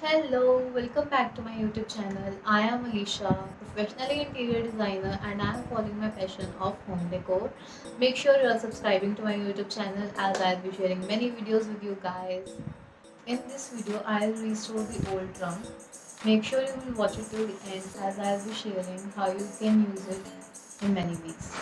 Hello, welcome back to my YouTube channel. I am Alicia, professionally interior designer, and I am following my passion of home decor. Make sure you are subscribing to my YouTube channel as I'll be sharing many videos with you guys. In this video, I'll restore the old drum. Make sure you will watch it till the end as I'll be sharing how you can use it in many ways.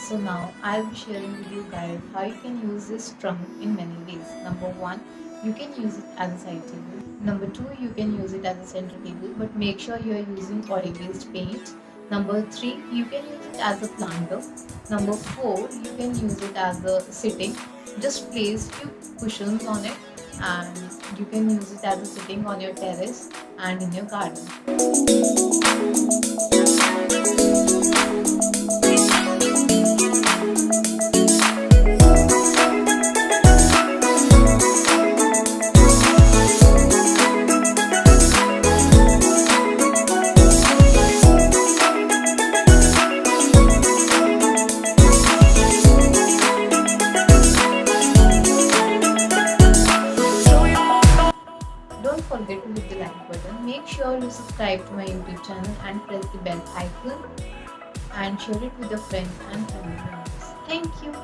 So now I'll be sharing with you guys how you can use this trunk in many ways. Number one, you can use it as a side table. Number two, you can use it as a center table, but make sure you are using oil-based paint. Number three, you can use it as a planter. Number four, you can use it as a sitting. Just place few cushions on it and you can use it as a sitting on your terrace and in your garden. Don't forget to hit the like button. Make sure you subscribe to my YouTube channel and press the bell icon and share it with your friends and family members. Thank you.